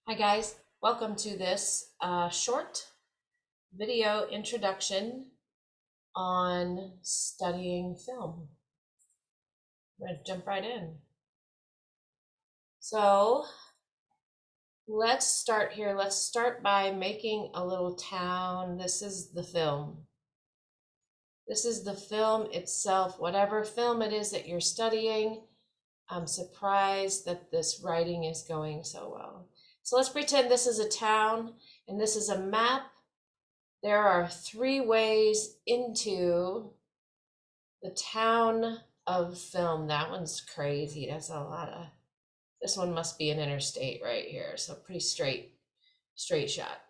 Hi guys, welcome to this short video introduction on studying film. I'm going to jump right in. So let's start here. Let's start by making a little town. This is the film. This is the film itself, whatever film it is that you're studying. I'm surprised that this writing is going so well. So let's pretend this is a town and this is a map. There are 3 ways into the town of film. That one's crazy. That's a lot of, this one must be an interstate right here. So pretty straight shot,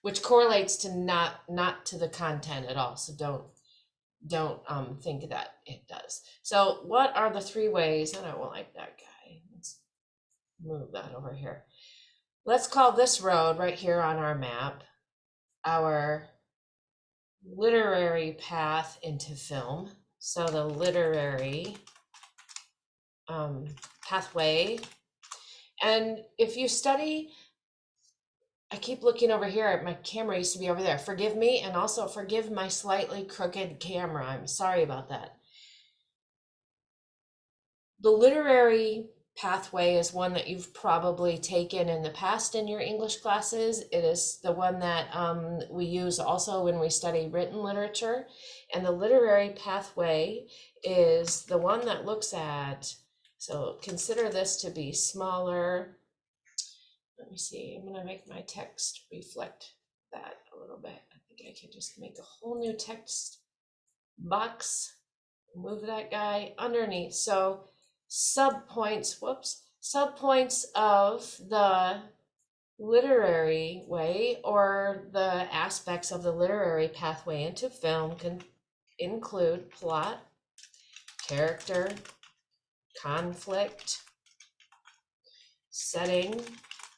which correlates to not to the content at all. So don't think that it does. So what are the 3 ways? And I won't like that guy. Let's move that over here. Let's call this road right here on our map our literary path into film. So the literary pathway. And if you study, I keep looking over here. My camera used to be over there. Forgive me, and also forgive my slightly crooked camera. I'm sorry about that. The literary pathway is one that you've probably taken in the past in your English classes. It is the one that we use also when we study written literature. And the literary pathway is the one that looks at, so consider this to be smaller. Let me see, I'm gonna make my text reflect that a little bit. I think I can just make a whole new text box, move that guy underneath. So subpoints of the literary way, or the aspects of the literary pathway into film, can include plot, character, conflict, setting.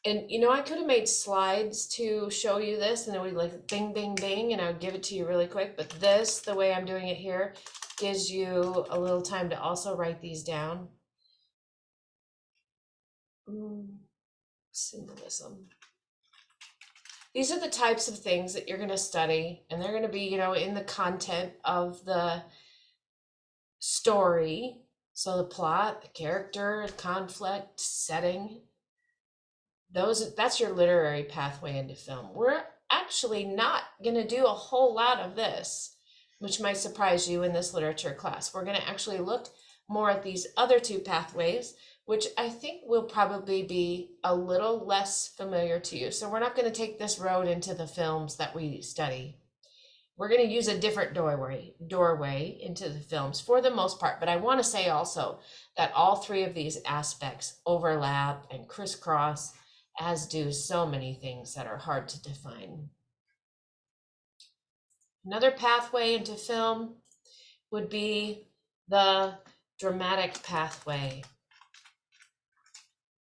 And I could have made slides to show you this, and it would like bing, bing, bing, and I would give it to you really quick. But this, the way I'm doing it here, gives you a little time to also write these down. Symbolism. These are the types of things that you're going to study, and they're going to be, in the content of the story. So the plot, the character, conflict, setting. That's your literary pathway into film. We're actually not going to do a whole lot of this, which might surprise you in this literature class. We're going to actually look more at these other 2 pathways, which I think will probably be a little less familiar to you. So we're not going to take this road into the films that we study. We're going to use a different doorway into the films for the most part. But I want to say also that all 3 of these aspects overlap and crisscross, as do so many things that are hard to define. Another pathway into film would be the dramatic pathway.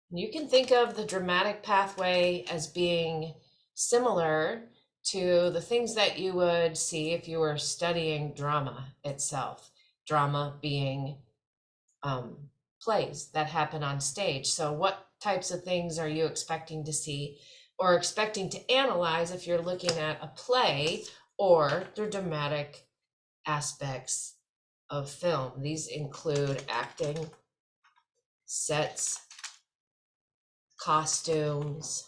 You can think of the dramatic pathway as being similar to the things that you would see if you were studying drama itself. Drama being plays that happen on stage. So what types of things are you expecting to see or expecting to analyze if you're looking at a play or the dramatic aspects of film? These include acting, sets, costumes,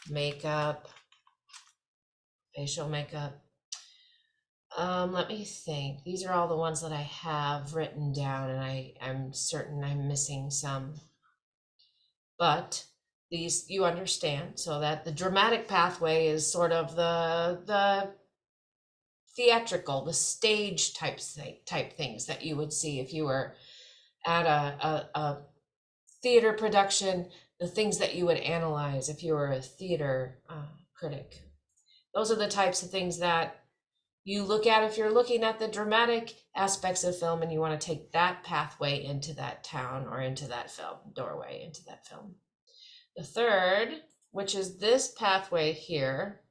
makeup, facial makeup. Let me think. These are all the ones that I have written down, and I'm certain I'm missing some. But these you understand, so that the dramatic pathway is sort of the theatrical, the stage type things that you would see if you were at a theater production, the things that you would analyze if you were a theater critic. Those are the types of things that you look at if you're looking at the dramatic aspects of film and you want to take that pathway into that town or into that film, doorway into that film. The third, which is this pathway here,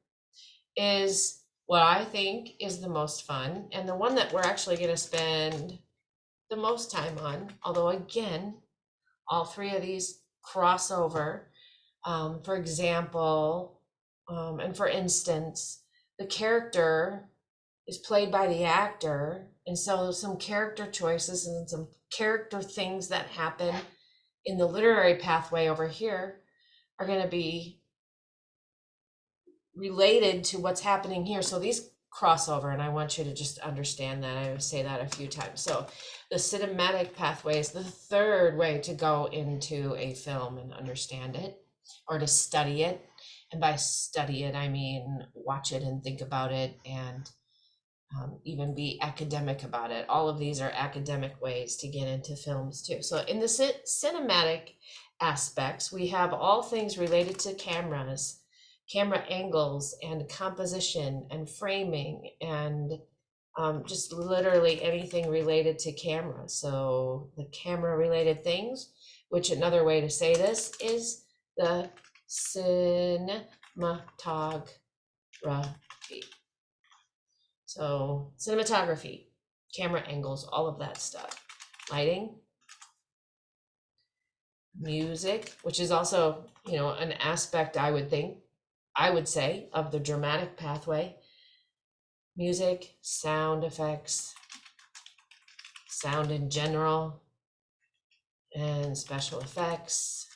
is what I think is the most fun, and the one that we're actually going to spend the most time on. Although again, all 3 of these crossover. For example, and for instance, the character is played by the actor, and so some character choices and some character things that happen in the literary pathway over here are going to be related to what's happening here. So these crossover, and I want you to just understand that. I say that a few times. So the cinematic pathway is the third way to go into a film and understand it, or to study it. And by study it, I mean watch it and think about it, and even be academic about it. All of these are academic ways to get into films too. So in the cinematic aspects, we have all things related to cameras, camera angles, and composition, and framing, and just literally anything related to camera. So the camera related things, which another way to say this is the cinematography. So cinematography, camera angles, all of that stuff. Lighting, music, which is also, an aspect I would say of the dramatic pathway. Music, sound effects, sound in general, and special effects.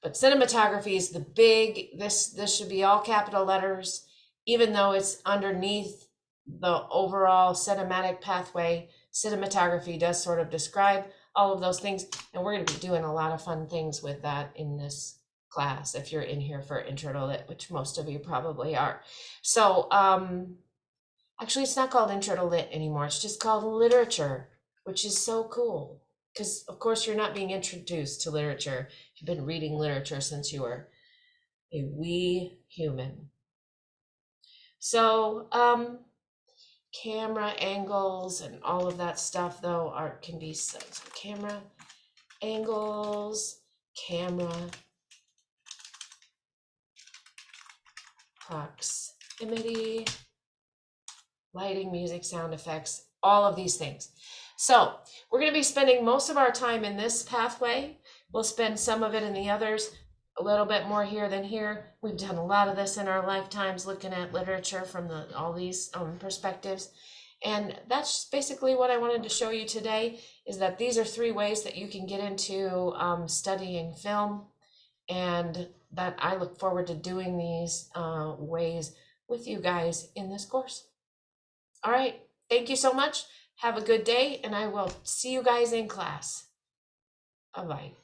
But cinematography is the big, this should be all capital letters, even though it's underneath the overall cinematic pathway. Cinematography does sort of describe all of those things, and we're going to be doing a lot of fun things with that in this class, if you're in here for Intro to Lit, which most of you probably are. So actually it's not called Intro to Lit anymore, it's just called literature, which is so cool, because of course you're not being introduced to literature. You've been reading literature since you were a wee human. So camera angles and all of that stuff though can be said. So camera angles, camera proximity, lighting, music, sound effects, all of these things. So we're going to be spending most of our time in this pathway. We'll spend some of it in the others, a little bit more here than here. We've done a lot of this in our lifetimes, looking at literature from all these perspectives. And that's basically what I wanted to show you today, is that these are 3 ways that you can get into studying film, and that I look forward to doing these ways with you guys in this course. All right, thank you so much. Have a good day, and I will see you guys in class. Bye-bye.